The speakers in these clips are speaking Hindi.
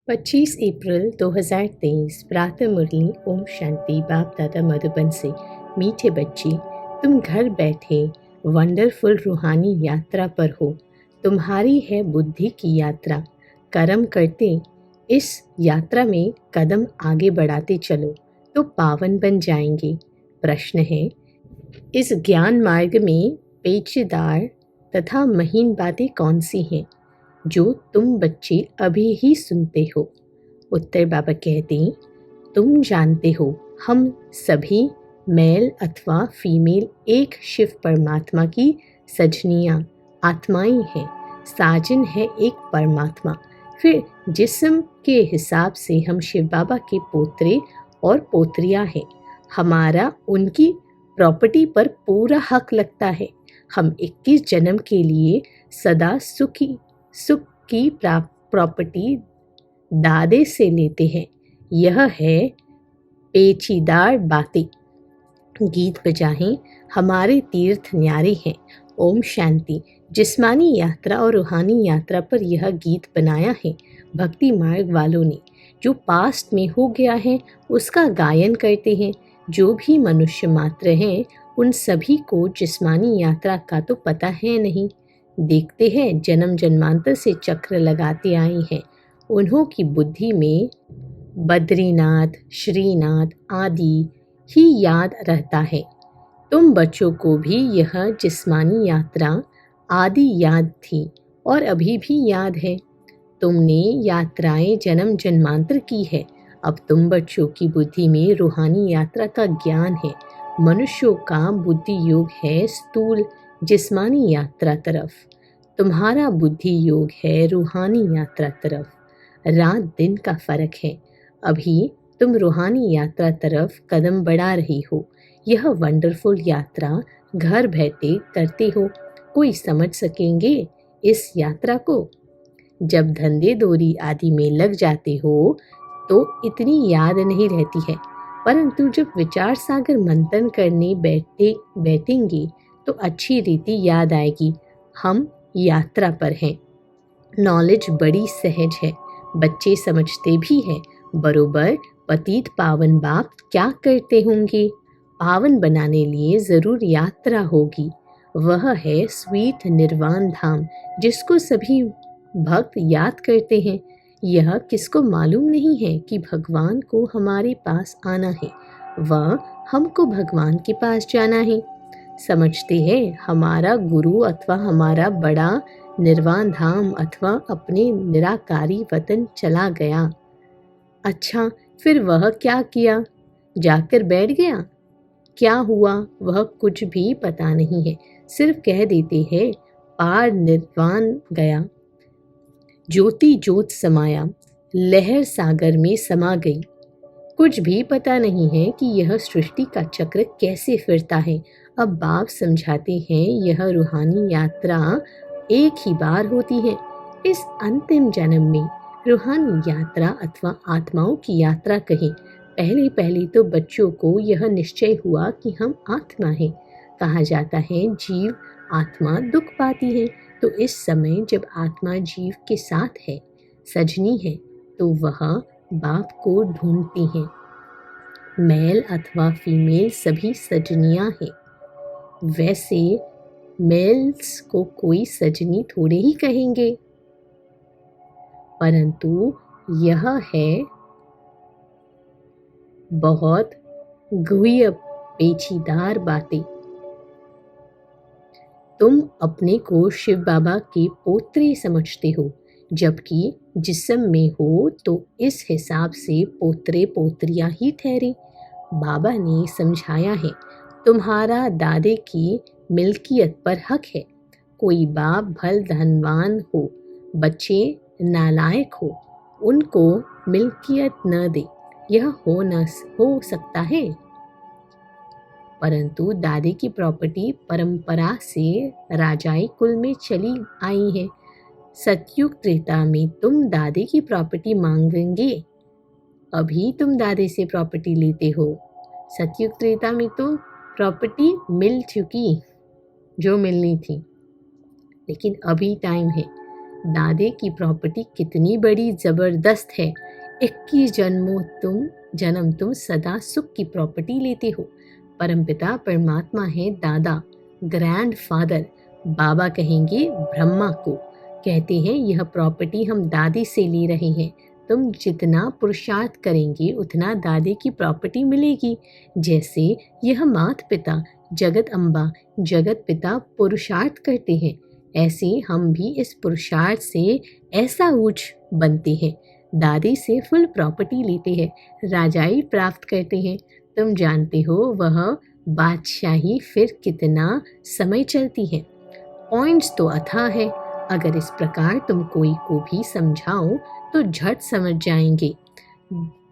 25 अप्रैल 2023 प्रातः मुरली। ओम शांति। बाप दादा मधुबन से। मीठे बच्चे, तुम घर बैठे वंडरफुल रूहानी यात्रा पर हो। तुम्हारी है बुद्धि की यात्रा। कर्म करते इस यात्रा में कदम आगे बढ़ाते चलो तो पावन बन जाएंगे। प्रश्न है, इस ज्ञान मार्ग में पेचीदार तथा महीन बातें कौन सी हैं जो तुम बच्चे अभी ही सुनते हो? उत्तर बाबा कहते, तुम जानते हो हम सभी मेल अथवा फीमेल एक शिव परमात्मा की सजनियाँ आत्माएं हैं। साजन है एक परमात्मा। फिर जिस्म के हिसाब से हम शिव बाबा के पोतरे और पोत्रियाँ हैं। हमारा उनकी प्रॉपर्टी पर पूरा हक लगता है। हम 21 जन्म के लिए सदा सुख की प्रॉपर्टी दादे से लेते हैं। यह है पेचीदार बातें। गीत बजाएं, हमारे तीर्थ न्यारे हैं। ओम शांति। जिस्मानी यात्रा और रूहानी यात्रा पर यह गीत बनाया है भक्ति मार्ग वालों ने। जो पास्ट में हो गया है उसका गायन करते हैं। जो भी मनुष्य मात्र हैं उन सभी को जिस्मानी यात्रा का तो पता है नहीं। देखते हैं जन्म जन्मांतर से चक्र लगाते आए हैं। उन्हों की बुद्धि में बद्रीनाथ, श्रीनाथ आदि ही याद रहता है। तुम बच्चों को भी यह जिस्मानी यात्रा आदि याद थी और अभी भी याद है। तुमने यात्राएं जन्म जन्मांतर की है। अब तुम बच्चों की बुद्धि में रूहानी यात्रा का ज्ञान है। मनुष्यों का बुद्धि योग है स्थूल जिस्मानी यात्रा तरफ। तुम्हारा बुद्धि योग है रूहानी यात्रा तरफ। रात दिन का फर्क है। अभी तुम रूहानी यात्रा तरफ कदम बढ़ा रही हो। यह वंडरफुल यात्रा घर बैठे करते हो। कोई समझ सकेंगे इस यात्रा को? जब धंधे दोरी आदि में लग जाते हो तो इतनी याद नहीं रहती है, परंतु जब विचार सागर मंथन करने बैठेंगे तो अच्छी रीति याद आएगी। हम यात्रा पर हैं। नॉलेज बड़ी सहज है। बच्चे समझते भी हैं। बरोबर पतित पावन बाप क्या करते होंगे? पावन बनाने लिए जरूर यात्रा होगी। वह है स्वीट निर्वाण धाम जिसको सभी भक्त याद करते हैं। यह किसको मालूम नहीं है कि भगवान को हमारे पास आना है व हमको भगवान के पास जाना है। समझते हैं हमारा गुरु अथवा हमारा बड़ा निर्वाण धाम अथवा अपने निराकारी वतन चला गया। अच्छा, फिर वह क्या किया? जाकर बैठ गया? क्या हुआ वह कुछ भी पता नहीं है। सिर्फ कह देते हैं पार निर्वाण गया। ज्योति ज्योत समाया, लहर सागर में समा गई। कुछ भी पता नहीं है कि यह सृष्टि का चक्र कैसे फिरता है। अब बाप समझाते हैं यह रूहानी यात्रा एक ही बार होती है। इस अंतिम जन्म में रूहानी यात्रा अथवा आत्माओं की यात्रा कहें। पहले तो बच्चों को यह निश्चय हुआ कि हम आत्मा हैं। कहा जाता है जीव आत्मा दुख पाती है। तो इस समय जब आत्मा जीव के साथ है, सजनी है, तो वह बाप को ढूंढती हैं। मेल अथवा फीमेल सभी सजनियां हैं। वैसे मेल्स को कोई सजनी थोड़े ही कहेंगे, परंतु यह है बहुत गुह्य पेचीदार बातें। तुम अपने को शिव बाबा के पोत्रे समझते हो, जबकि जिस्म में हो तो इस हिसाब से पोत्रे पोत्रियां ही ठहरे। बाबा ने समझाया है तुम्हारा दादे की मिल्कियत पर हक है। कोई बाप भल धनवान हो, बच्चे नालायक हो, उनको मिल्कियत न दे, यह हो सकता है? परंतु दादी की प्रॉपर्टी परंपरा से राजाई कुल में चली आई है। सतयुग त्रेता में तुम दादी की प्रॉपर्टी मांगेंगे। अभी तुम दादी से प्रॉपर्टी लेते हो। सतयुग त्रेता में तो प्रॉपर्टी मिल चुकी जो मिलनी थी, लेकिन अभी टाइम है दादे की प्रॉपर्टी कितनी बड़ी ज़बरदस्त है। 21 जन्म तुम सदा सुख की प्रॉपर्टी लेते हो। परमपिता परमात्मा है दादा, ग्रैंडफादर। बाबा कहेंगे ब्रह्मा को, कहते हैं यह प्रॉपर्टी हम दादी से ले रहे हैं। तुम जितना पुरुषार्थ करेंगे उतना दादी की प्रॉपर्टी मिलेगी। जैसे यह मात पिता जगत अम्बा जगत पिता पुरुषार्थ करते हैं, ऐसे हम भी इस पुरुषार्थ से ऐसा ऊंच बनते हैं। दादी से फुल प्रॉपर्टी लेते हैं, राजाई प्राप्त करते हैं। तुम जानते हो वह बादशाही फिर कितना समय चलती है। पॉइंट्स तो अथाह है। अगर इस प्रकार तुम कोई को भी समझाओ तो झट समझ जाएंगे।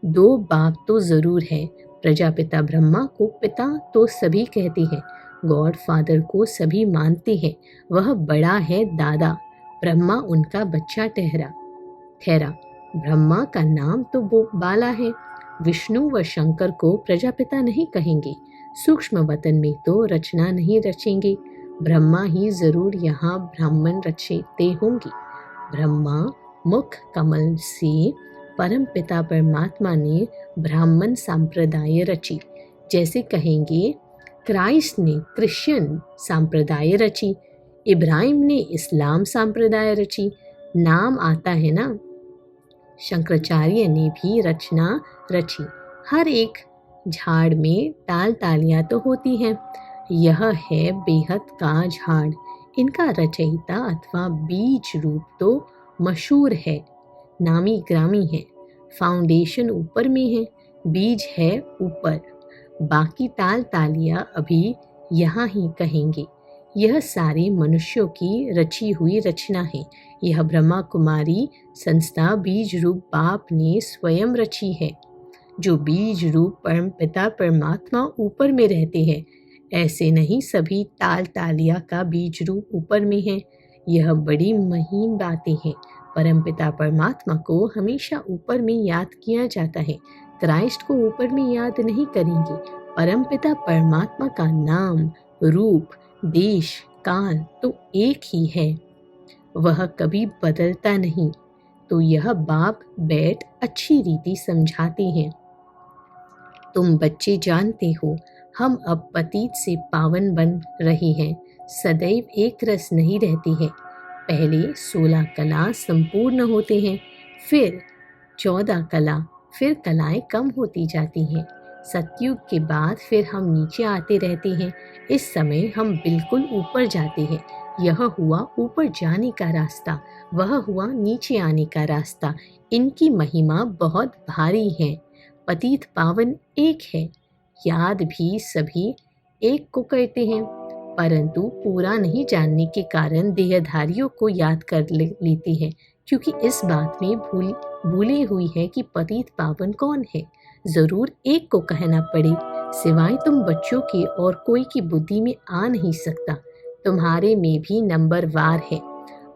2 बाप तो ज़रूर है। प्रजापिता ब्रह्मा को पिता तो सभी कहते हैं, गॉड फादर को सभी मानते हैं। वह बड़ा है दादा, ब्रह्मा उनका बच्चा ठहरा। ब्रह्मा का नाम तो बाला है। विष्णु व शंकर को प्रजापिता नहीं कहेंगे। सूक्ष्म वतन में तो रचना नहीं रचेंगे। ब्रह्मा ही जरूर यहाँ ब्राह्मण रचते होंगे। ब्रह्मा मुख कमल से परम पिता परमात्मा ने ब्राह्मण संप्रदाय रची। जैसे कहेंगे क्राइस्ट ने क्रिश्चियन संप्रदाय रची, इब्राहिम ने इस्लाम संप्रदाय रची। नाम आता है ना। शंकराचार्य ने भी रचना रची। हर एक झाड़ में ताल तालियां तो होती हैं। यह है बेहद का झाड़। इनका रचयिता अथवा बीज रूप तो मशहूर है, नामी ग्रामी है। फाउंडेशन ऊपर में है, बीज है ऊपर। बाकी ताल तालियां अभी यहाँ ही कहेंगे। यह सारे मनुष्यों की रची हुई रचना है। यह ब्रह्मा कुमारी संस्था बीज रूप बाप ने स्वयं रची है। जो बीज रूप परम पिता परमात्मा ऊपर में रहते हैं, ऐसे नहीं सभी ताल तालिया का बीज रूप ऊपर में है। यह बड़ी महीन बातें हैं। परमपिता परमात्मा को हमेशा ऊपर में याद किया जाता है। क्राइस्ट को ऊपर में याद नहीं करेंगे। परमपिता परमात्मा का नाम, रूप, देश, काल तो एक ही है, वह कभी बदलता नहीं। तो यह बाप बैठ अच्छी रीति समझाते हैं। तुम बच्चे जानते हो, हम अब पतित से पावन बन रहे हैं। सदैव एक रस नहीं रहती है। पहले 16 कला संपूर्ण होते हैं, फिर 14 कला, फिर कलाएं कम होती जाती हैं। सतयुग के बाद फिर हम नीचे आते रहते हैं। इस समय हम बिल्कुल ऊपर जाते हैं। यह हुआ ऊपर जाने का रास्ता, वह हुआ नीचे आने का रास्ता। इनकी महिमा बहुत भारी है। पतित पावन एक है। याद भी सभी एक को करते हैं, परंतु पूरा नहीं जानने के कारण देहधारियों को याद कर लेते हैं, क्योंकि इस बात में भूले हुई है कि पतित पावन कौन है। जरूर एक को कहना पड़े, सिवाय तुम बच्चों के और कोई की बुद्धि में आ नहीं सकता। तुम्हारे में भी नंबर वार है।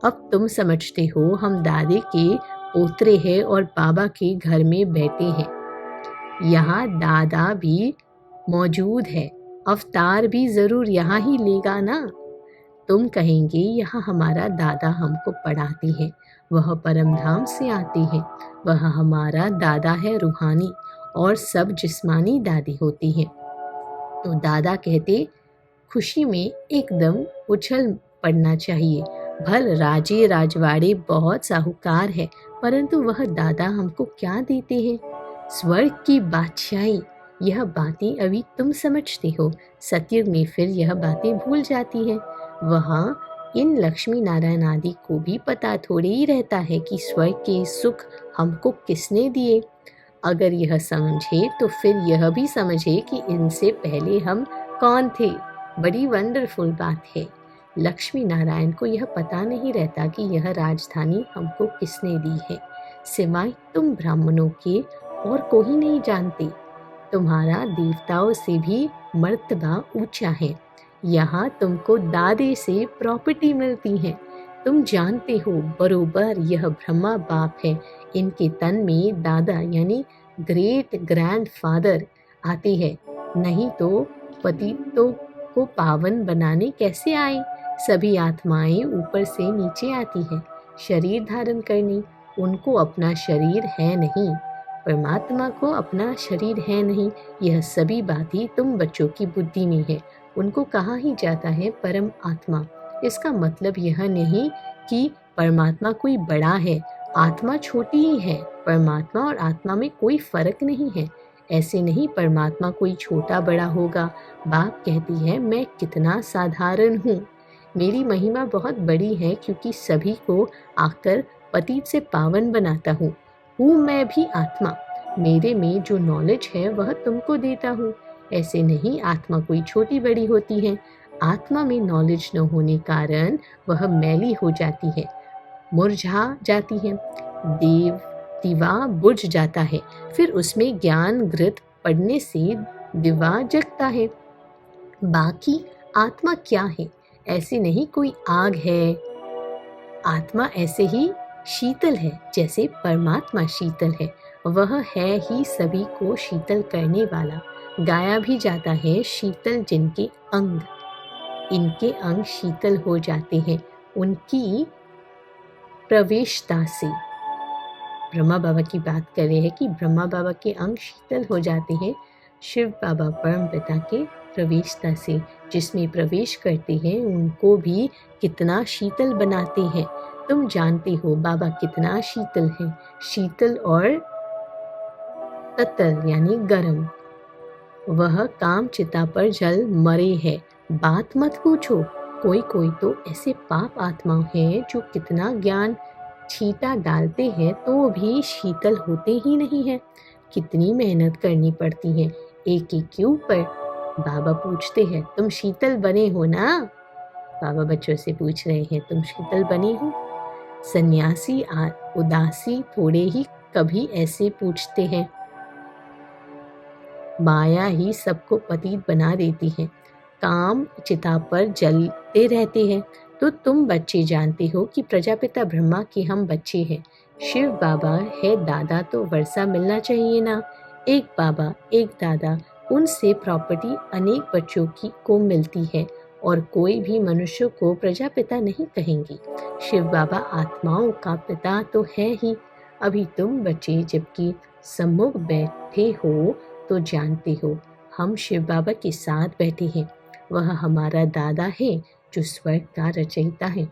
अब तुम समझते हो हम दादे के पोतरे हैं और बाबा के घर में बैठे हैं। यहाँ दादा भी मौजूद है, अवतार भी जरूर यहाँ ही लेगा ना। तुम कहेंगे यहाँ हमारा दादा हमको पढ़ाते हैं, वह परमधाम से आते हैं। वह हमारा दादा है रूहानी, और सब जिस्मानी दादी होती हैं। तो दादा कहते, खुशी में एकदम उछल पड़ना चाहिए। भल राजे राजवाड़े बहुत साहूकार है, परंतु वह दादा हमको क्या देते हैं? स्वर्ग की बादशाही। यह बातें अभी तुम समझते हो, सतयुग में फिर यह बातें भूल जाती हैं। वहाँ इन लक्ष्मी नारायण आदि को भी पता थोड़ी ही रहता है कि स्वर्ग के सुख हमको किसने दिए। अगर यह समझे तो फिर यह भी समझे कि इनसे पहले हम कौन थे। बड़ी वंडरफुल बात है। लक्ष्मी नारायण को यह पता नहीं रहता कि यह राजधानी हमको किसने दी है, सिवाय तुम ब्राह्मणों के और कोई नहीं जानते। तुम्हारा देवताओं से भी मर्तबा ऊंचा है। यहाँ तुमको दादे से प्रॉपर्टी मिलती है। तुम जानते हो बरोबर यह ब्रह्मा बाप है। इनके तन में दादा यानी ग्रेट ग्रैंडफादर आते हैं, नहीं तो पतितों को पावन बनाने कैसे आए? सभी आत्माएं ऊपर से नीचे आती हैं। शरीर धारण करने। उनको अपना शरीर है नहीं, परमात्मा को अपना शरीर है नहीं। यह सभी बातें तुम बच्चों की बुद्धि में है। उनको कहा ही जाता है परम आत्मा। इसका मतलब यह नहीं कि परमात्मा कोई बड़ा है, आत्मा छोटी ही है। परमात्मा और आत्मा में कोई फर्क नहीं है। ऐसे नहीं परमात्मा कोई छोटा बड़ा होगा। बाप कहती है मैं कितना साधारण हूँ, मेरी महिमा बहुत बड़ी है क्योंकि सभी को आकर पतित से पावन बनाता हूँ मैं भी आत्मा। मेरे में जो नॉलेज है वह तुमको देता हूँ। ऐसे नहीं आत्मा कोई छोटी बड़ी होती है। आत्मा में नॉलेज न होने कारण वह मैली हो जाती है, मुरझा जाती है, दीवा बुझ जाता है। फिर उसमें ज्ञान घृत पड़ने से दिवा जगता है। बाकी आत्मा क्या है? ऐसे नहीं कोई आग है। आत्मा ऐसे ही शीतल है जैसे परमात्मा शीतल है। वह है ही सभी को शीतल करने वाला। गाया भी जाता है शीतल जिनके अंग, इनके अंग शीतल हो जाते हैं उनकी प्रवेशता से। ब्रह्मा बाबा की बात कर रहे हैं कि ब्रह्मा बाबा के अंग शीतल हो जाते हैं शिव बाबा परम पिता के प्रवेशता से। जिसमें प्रवेश करते हैं उनको भी कितना शीतल बनाते हैं। तुम जानते हो बाबा कितना शीतल है, शीतल और तत्तल यानी गरम। वह काम चिता पर जल मरे है। बात मत पूछो। कोई कोई तो ऐसे पाप आत्मा है जो कितना ज्ञान छींटा डालते हैं तो भी शीतल होते ही नहीं है। कितनी मेहनत करनी पड़ती है एक एक के ऊपर। बाबा पूछते हैं तुम शीतल बने हो ना? बाबा बच्चों से पूछ रहे हैं तुम शीतल बने हो? सन्यासी उदासी थोड़े ही कभी ऐसे पूछते हैं। माया ही सबको पतित बना देती है। काम चिता पर जलते रहते हैं। तो तुम बच्चे जानते हो कि प्रजापिता ब्रह्मा के हम बच्चे हैं। शिव बाबा है दादा तो वर्षा मिलना चाहिए ना। एक बाबा एक दादा, उनसे प्रॉपर्टी अनेक बच्चों को मिलती है और कोई भी मनुष्य को प्रजापिता नहीं कहेंगे। शिव बाबा आत्माओं का पिता तो है ही। अभी तुम बच्चे जबकि सम्मुख बैठे हो तो जानते हो हम शिव बाबा के साथ बैठे हैं। वह हमारा दादा है जो स्वर्ग का रचयिता है।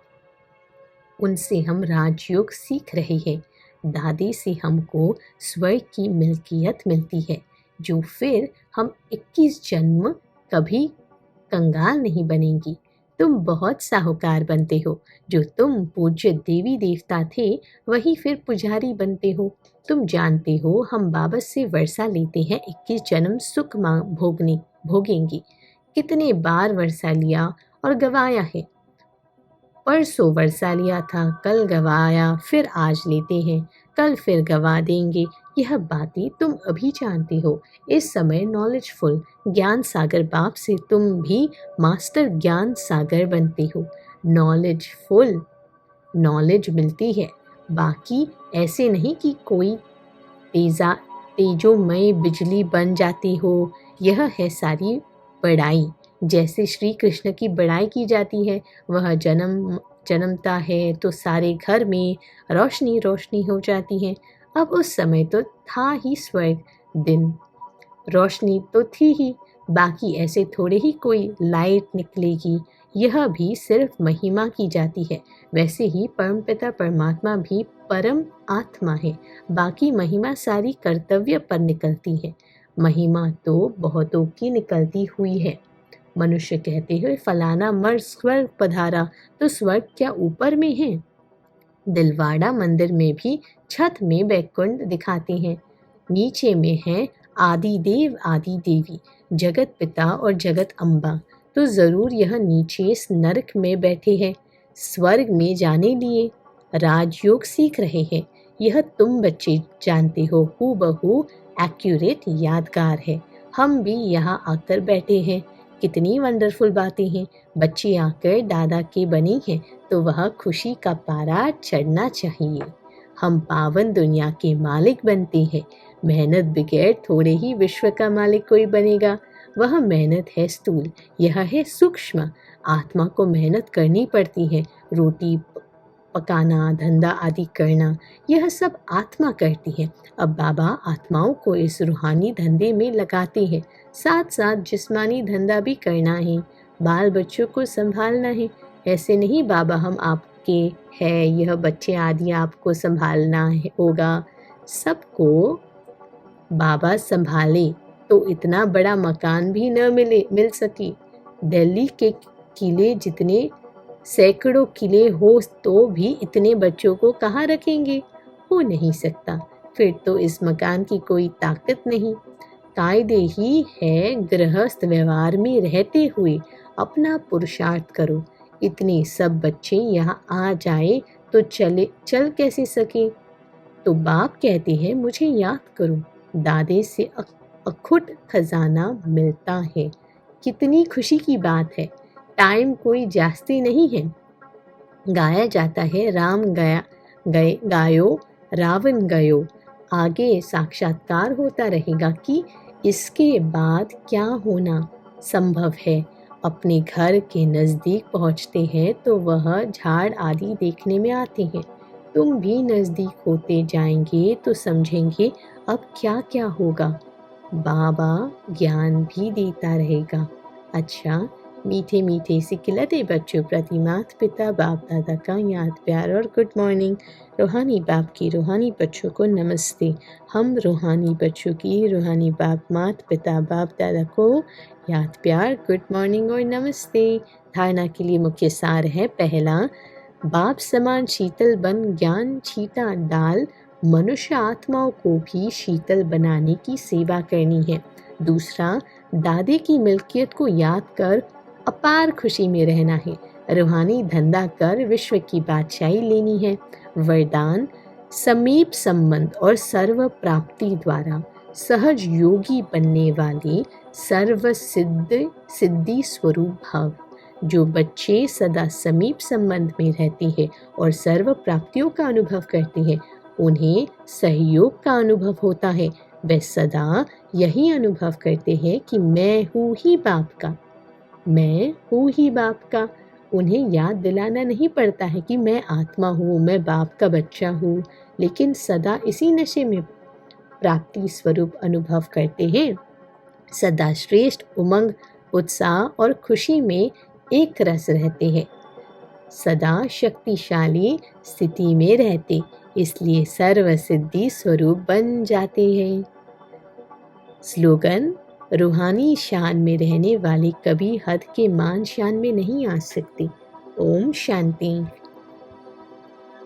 उनसे हम राजयोग सीख रहे हैं। दादी से हमको स्वर्ग की मिल्कियत मिलती है जो फिर हम 21 जन्म कभी कंगाल नहीं बनेंगी। तुम बहुत साहूकार बनते हो। जो तुम पूज्य देवी देवता थे वही फिर पुजारी बनते हो। तुम जानते हो हम बाबा से वर्षा लेते हैं 21 जन्म सुख भोगेंगे। कितने बार वर्षा लिया और गवाया है। परसों वर्षा लिया था, कल गवाया, फिर आज लेते हैं, कल फिर गवा देंगे। यह बातें तुम अभी जानते हो। इस समय नॉलेजफुल ज्ञान सागर बाप से तुम भी मास्टर ज्ञान सागर बनते हो। नॉलेजफुल नॉलेज मिलती है। बाकी ऐसे नहीं कि कोई तेजोमय बिजली बन जाती हो। यह है सारी बड़ाई। जैसे श्री कृष्ण की बड़ाई की जाती है, वह जन्मता है तो सारे घर में रोशनी रोशनी हो जाती है। अब उस समय तो था ही स्वर्ग, दिन रोशनी तो थी ही। बाकी ऐसे थोड़े ही कोई लाइट निकलेगी। यह भी सिर्फ महिमा की जाती है। वैसे ही परमपिता परमात्मा भी परम आत्मा है। बाकी महिमा सारी कर्तव्य पर निकलती है। महिमा तो बहुतों की निकलती हुई है। मनुष्य कहते हुए फलाना मर स्वर्ग पधारा, तो स्वर्ग क्या ऊपर में है? दिलवाड़ा मंदिर में भी छत में वैकुंठ दिखाते हैं। नीचे में है आदि देव आदि देवी, जगत पिता और जगत अम्बा। तो ज़रूर यह नीचे इस नरक में बैठे हैं, स्वर्ग में जाने लिए राजयोग सीख रहे हैं। यह तुम बच्चे जानते हो, हूबहू एक्यूरेट यादगार है। हम भी यहाँ आकर बैठे हैं। कितनी वंडरफुल बातें हैं। बच्चे आकर दादा के बने हैं तो वह खुशी का पारा चढ़ना चाहिए। हम पावन दुनिया के मालिक बनते हैं। मेहनत बगैर थोड़े ही विश्व का मालिक कोई बनेगा। वह मेहनत है स्थूल, यह है सूक्ष्म। आत्मा को मेहनत करनी पड़ती है। रोटी पकाना, धंधा आदि करना, यह सब आत्मा करती है। अब बाबा आत्माओं को इस रूहानी धंधे में लगाते हैं। साथ साथ जिस्मानी धंधा भी करना है, बाल बच्चों को संभालना है। ऐसे नहीं बाबा हम आपके हैं, यह बच्चे आदि आपको संभालना होगा। सबको बाबा संभाले तो इतना बड़ा मकान भी न मिल सके। दिल्ली के किले जितने सैकड़ों किले हो तो भी इतने बच्चों को कहाँ रखेंगे? हो नहीं सकता। फिर तो इस मकान की कोई ताकत नहीं। कायदे ही है गृहस्थ व्यवहार में रहते हुए अपना पुरुषार्थ करो। इतने सब बच्चे यहाँ आ जाए तो चल कैसे सके? तो बाप कहते हैं मुझे याद करो, दादे से अखुट खजाना मिलता है। कितनी खुशी की बात है। टाइम कोई जास्ती नहीं है। गाया जाता है राम गायो रावण गयो। आगे साक्षात्कार होता रहेगा कि इसके बाद क्या होना संभव है। अपने घर के नज़दीक पहुंचते हैं तो वह झाड़ आदि देखने में आते हैं। तुम भी नज़दीक होते जाएंगे तो समझेंगे अब क्या क्या होगा। बाबा ज्ञान भी देता रहेगा। अच्छा, मीठे मीठे सिखिलते बच्चों प्रति माता पिता बाप दादा का याद प्यार और गुड मॉर्निंग। रूहानी बाप की रूहानी बच्चों को नमस्ते। हम रूहानी बच्चों की रूहानी बाप माता पिता बाप दादा को याद प्यार, गुड मॉर्निंग और नमस्ते। धारणा के लिए मुख्य सार है, पहला, बाप समान शीतल बन ज्ञान छीटा डाल मनुष्य आत्माओं को भी शीतल बनाने की सेवा करनी है। दूसरा, दादे की मिल्कियत को याद कर अपार खुशी में रहना है। रूहानी धंधा कर विश्व की बादशाही लेनी है। वरदान, समीप संबंध और सर्व प्राप्ति द्वारा सहज योगी बनने वाले सर्व सिद्धि स्वरूप भव। जो बच्चे सदा समीप संबंध में रहते हैं और सर्व प्राप्तियों का अनुभव करते हैं, उन्हें सहयोग का अनुभव होता है। वे सदा यही अनुभव करते हैं कि मैं हूँ ही बाप का, मैं हूँ ही बाप का। उन्हें याद दिलाना नहीं पड़ता है कि मैं आत्मा हूँ, मैं बाप का बच्चा हूँ, लेकिन सदा इसी नशे में प्राप्ति स्वरूप अनुभव करते हैं। सदा श्रेष्ठ उमंग, उत्साह और खुशी में एक रस रहते हैं। सदा शक्तिशाली स्थिति में रहते, इसलिए सर्व सिद्धि स्वरूप बन जाते हैं। स्लोगन, रूहानी शान में रहने वाले कभी हद के मान शान में नहीं आ सकते। ओम शांति।